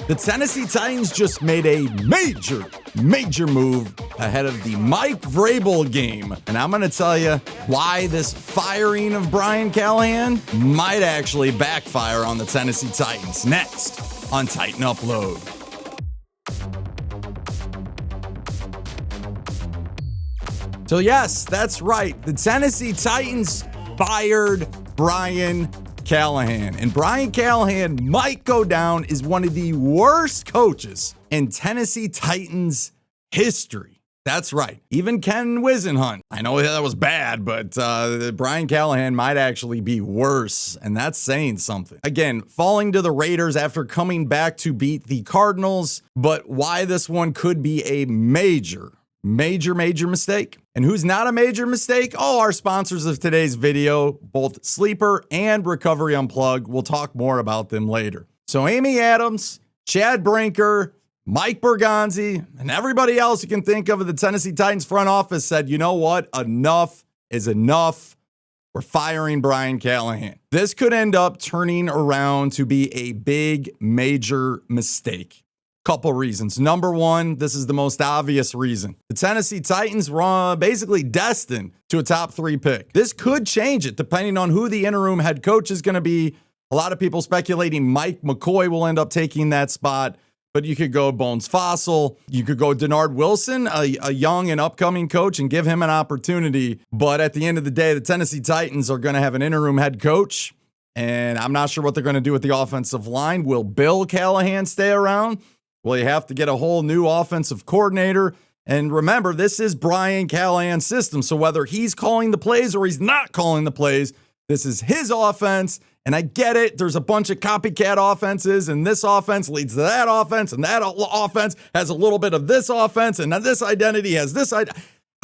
The Tennessee Titans just made a major move ahead of the Mike Vrabel game. And I'm going to tell you why this firing of Brian Callahan might actually backfire on the Tennessee Titans next on Titan Upload. So yes, that's right. The Tennessee Titans fired Brian Callahan. And Brian Callahan might go down as one of the worst coaches in Tennessee Titans history. That's right. Even Ken Wisenhunt. I know that was bad, but Brian Callahan might actually be worse, and that's saying something. Again, falling to the Raiders after coming back to beat the Cardinals, but why this one could be a major mistake. And who's not a major mistake? Oh, our sponsors of today's video, both Sleeper and Recovery Unplugged. We'll talk more about them later. So Amy Adams, Chad Brinker, Mike Bergonzi, and everybody else you can think of at the Tennessee Titans front office said, you know what? Enough is enough. We're firing Brian Callahan. This could end up turning around to be a big, major mistake. Couple reasons. Number one, this is the most obvious reason. The Tennessee Titans were basically destined to a top 3 pick. This could change it depending on who the interim head coach is going to be. A lot of people speculating Mike McCoy will end up taking that spot, but you could go Bones Fossil. You could go Denard Wilson, a young and upcoming coach, and give him an opportunity. But at the end of the day, the Tennessee Titans are going to have an interim head coach, and I'm not sure what they're going to do with the offensive line. Will Bill Callahan stay around? Well, you have to get a whole new offensive coordinator. And remember, this is Brian Callahan's system. So whether he's calling the plays or he's not calling the plays, this is his offense. And I get it. There's a bunch of copycat offenses, and this offense leads to that offense, and that offense has a little bit of this offense, and this identity has this. I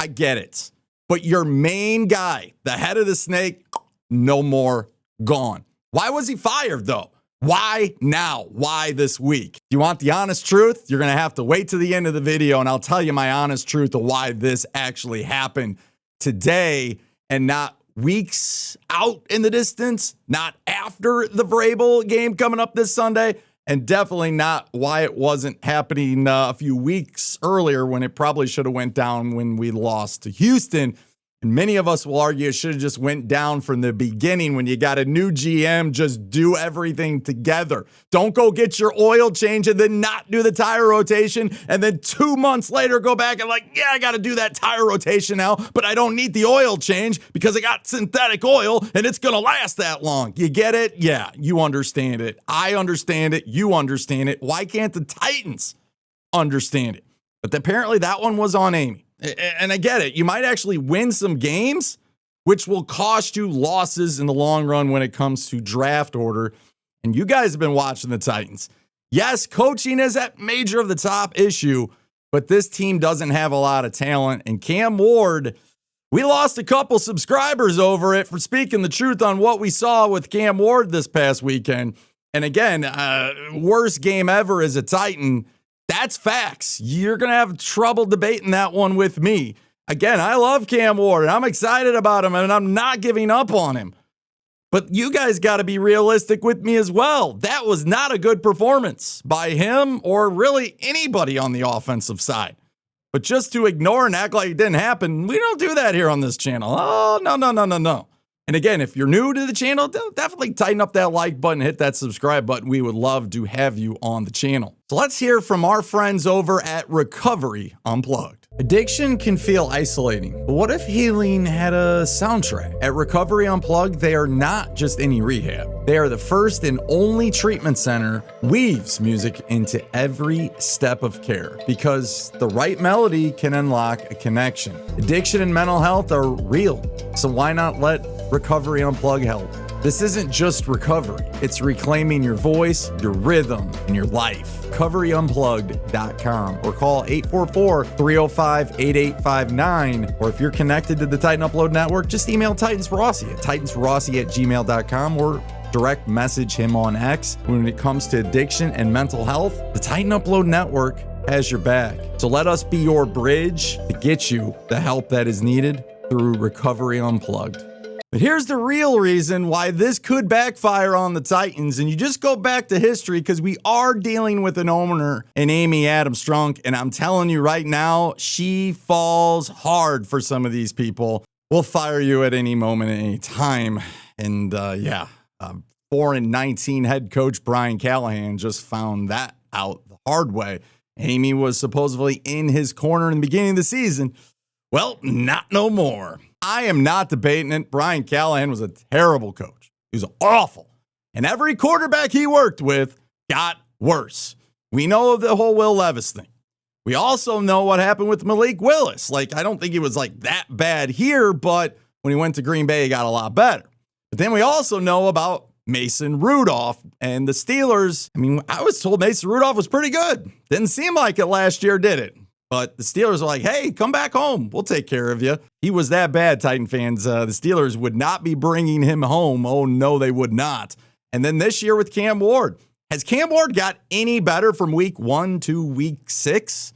get it. But your main guy, the head of the snake, no more, gone. Why was he fired, though? Why now? Why this week? You want the honest truth? You're going to have to wait to the end of the video, and I'll tell you my honest truth of why this actually happened today and not weeks out in the distance, not after the Vrabel game coming up this Sunday, and definitely not why it wasn't happening a few weeks earlier when it probably should have went down when we lost to Houston. And many of us will argue it should have just went down from the beginning when you got a new GM. Just do everything together. Don't go get your oil change and then not do the tire rotation. And then 2 months later, go back and yeah, I got to do that tire rotation now, but I don't need the oil change because I got synthetic oil and it's going to last that long. You get it? Yeah, you understand it. I understand it. You understand it. Why can't the Titans understand it? But apparently that one was on Amy. And I get it. You might actually win some games, which will cost you losses in the long run when it comes to draft order. And you guys have been watching the Titans. Yes, coaching is that major of the top issue, but this team doesn't have a lot of talent. And Cam Ward, we lost a couple subscribers over it for speaking the truth on what we saw with Cam Ward this past weekend. And again, worst game ever as a Titan. That's facts. You're going to have trouble debating that one with me. Again, I love Cam Ward, and I'm excited about him, and I'm not giving up on him. But you guys got to be realistic with me as well. That was not a good performance by him or really anybody on the offensive side. But just to ignore and act like it didn't happen, we don't do that here on this channel. Oh, no. And again, if you're new to the channel, definitely tighten up that like button, hit that subscribe button. We would love to have you on the channel. So let's hear from our friends over at Recovery Unplugged. Addiction can feel isolating, but what if healing had a soundtrack? At Recovery Unplugged, they are not just any rehab. They are the first and only treatment center weaves music into every step of care because the right melody can unlock a connection. Addiction and mental health are real, so why not let Recovery Unplugged help? This isn't just recovery. It's reclaiming your voice, your rhythm, and your life. RecoveryUnplugged.com or call 844-305-8859. Or if you're connected to the Titan Upload Network, just email Titans Rossi at titansrossi@gmail.com or direct message him on X. When it comes to addiction and mental health, the Titan Upload Network has your back. So let us be your bridge to get you the help that is needed through Recovery Unplugged. But here's the real reason why this could backfire on the Titans. And you just go back to history because we are dealing with an owner in Amy Adams Strunk. And I'm telling you right now, she falls hard for some of these people. We'll fire you at any moment, at any time. And 4-19 head coach Brian Callahan just found that out the hard way. Amy was supposedly in his corner in the beginning of the season. Well, not no more. I am not debating it. Brian Callahan was a terrible coach. He was awful. And every quarterback he worked with got worse. We know of the whole Will Levis thing. We also know what happened with Malik Willis. I don't think he was that bad here, but when he went to Green Bay, he got a lot better. But then we also know about Mason Rudolph and the Steelers. I was told Mason Rudolph was pretty good. Didn't seem like it last year, did it? But the Steelers are like, hey, come back home. We'll take care of you. He was that bad, Titan fans. The Steelers would not be bringing him home. Oh, no, they would not. And then this year with Cam Ward. Has Cam Ward got any better from week 1 to week 6?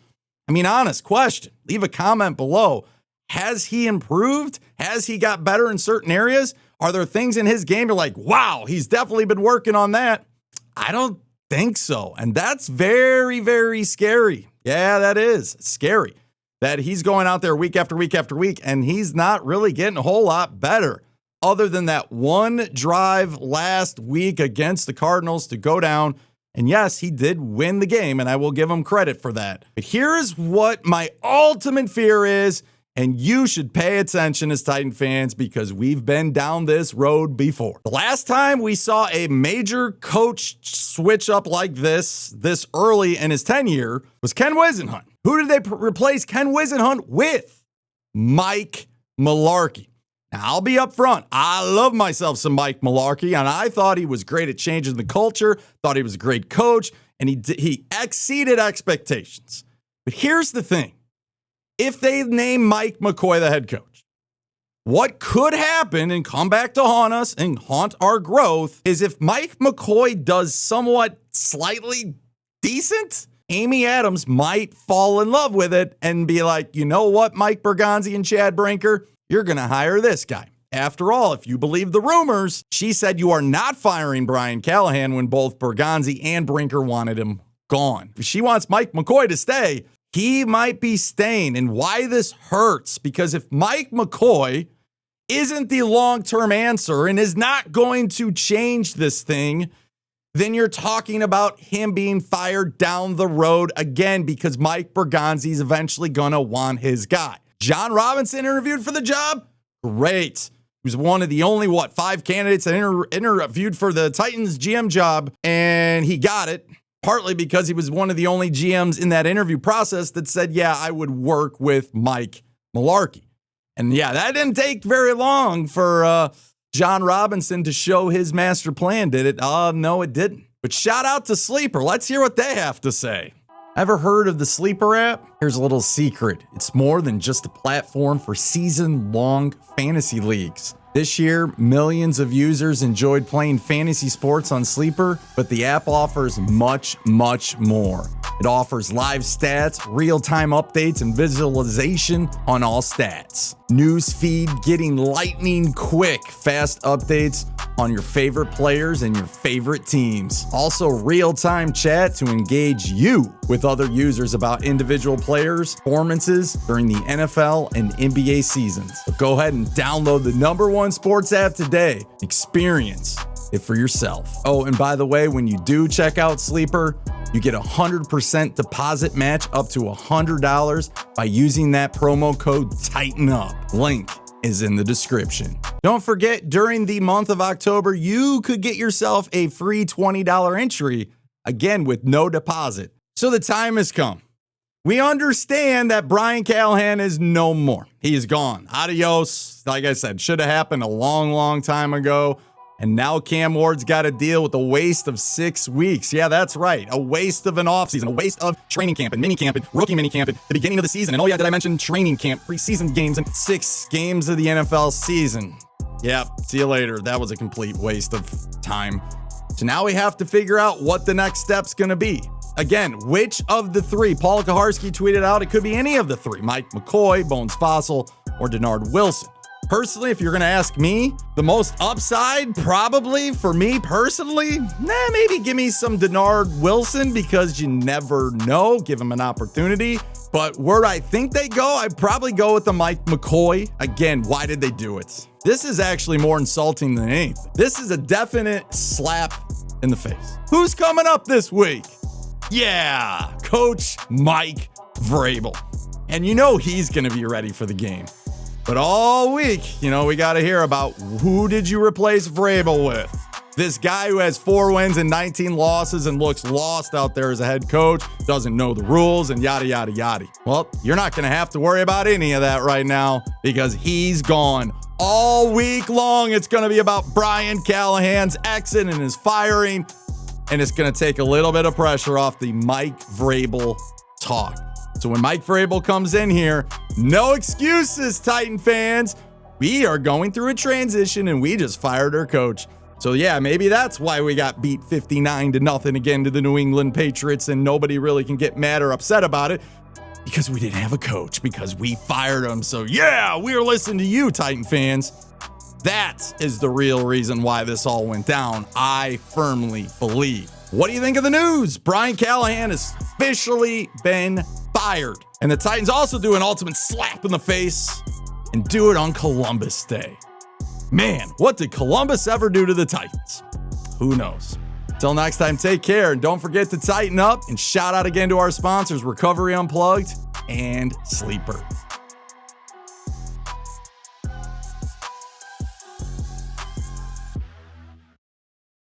Honest question. Leave a comment below. Has he improved? Has he got better in certain areas? Are there things in his game you're like, wow, he's definitely been working on that? I don't think so. And that's very, very scary. Yeah, that is scary that he's going out there week after week after week, and he's not really getting a whole lot better other than that one drive last week against the Cardinals to go down. And yes, he did win the game, and I will give him credit for that. But here's what my ultimate fear is, and you should pay attention as Titan fans because we've been down this road before. The last time we saw a major coach switch up like this early in his tenure was Ken Whisenhunt. Who did they replace Ken Whisenhunt with? Mike Mularkey. Now, I'll be up front. I love myself some Mike Mularkey, and I thought he was great at changing the culture, thought he was a great coach, and he exceeded expectations. But here's the thing. If they name Mike McCoy the head coach, what could happen and come back to haunt us and haunt our growth is if Mike McCoy does somewhat slightly decent, Amy Adams might fall in love with it and be like, you know what, Mike Bergonzi and Chad Brinker, you're going to hire this guy. After all, if you believe the rumors, she said you are not firing Brian Callahan when both Bergonzi and Brinker wanted him gone. If she wants Mike McCoy to stay, he might be staying. And why this hurts, because if Mike McCoy isn't the long-term answer and is not going to change this thing, then you're talking about him being fired down the road again because Mike Bergonzi is eventually going to want his guy. John Robinson interviewed for the job? Great. He was one of the only, 5 candidates that interviewed for the Titans GM job, and he got it. Partly because he was one of the only GMs in that interview process that said, yeah, I would work with Mike Mularkey. And yeah, that didn't take very long for John Robinson to show his master plan, did it? No, it didn't. But shout out to Sleeper. Let's hear what they have to say. Ever heard of the Sleeper app? Here's a little secret. It's more than just a platform for season-long fantasy leagues. This year, millions of users enjoyed playing fantasy sports on Sleeper, but the app offers much, much more. It offers live stats, real-time updates, and visualization on all stats. News feed getting lightning quick, fast updates on your favorite players and your favorite teams. Also, real-time chat to engage you with other users about individual players' performances during the NFL and NBA seasons. So go ahead and download the #1 sports app today. Experience it for yourself. Oh, and by the way, when you do check out Sleeper, you get a 100% deposit match up to $100 by using that promo code TIGHTENUP. Link is in the description. Don't forget, during the month of October, you could get yourself a free $20 entry, again, with no deposit. So the time has come. We understand that Brian Callahan is no more. He is gone. Adios. Like I said, should have happened a long, long time ago. And now Cam Ward's got to deal with a waste of 6 weeks. Yeah, that's right. A waste of an offseason, a waste of training camp and mini camp and rookie mini camp at the beginning of the season. And oh yeah, did I mention training camp, preseason games, and 6 games of the NFL season. Yeah, see you later. That was a complete waste of time. So now we have to figure out what the next step's going to be. Again, which of the 3? Paul Kaharski tweeted out it could be any of the 3. Mike McCoy, Bones Fossil, or Denard Wilson. Personally, if you're going to ask me, the most upside probably for me personally, maybe give me some Denard Wilson because you never know. Give him an opportunity. But where I think they go, I'd probably go with the Mike McCoy. Again, why did they do it? This is actually more insulting than anything. This is a definite slap in the face. Who's coming up this week? Yeah, Coach Mike Vrabel. And you know he's going to be ready for the game. But all week, we got to hear about who did you replace Vrabel with? This guy who has 4 wins and 19 losses and looks lost out there as a head coach, doesn't know the rules and yada, yada, yada. Well, you're not going to have to worry about any of that right now because he's gone. All week long, it's going to be about Brian Callahan's exit and his firing, and it's going to take a little bit of pressure off the Mike Vrabel talk. So when Mike Vrabel comes in here, no excuses, Titan fans. We are going through a transition and we just fired our coach. So yeah, maybe that's why we got beat 59-0 again to the New England Patriots and nobody really can get mad or upset about it because we didn't have a coach, because we fired him. So yeah, we're listening to you, Titan fans. That is the real reason why this all went down, I firmly believe. What do you think of the news? Brian Callahan has officially been fired. And the Titans also do an ultimate slap in the face and do it on Columbus Day. Man, what did Columbus ever do to the Titans? Who knows? Till next time, take care and don't forget to tighten up, and shout out again to our sponsors, Recovery Unplugged and Sleeper.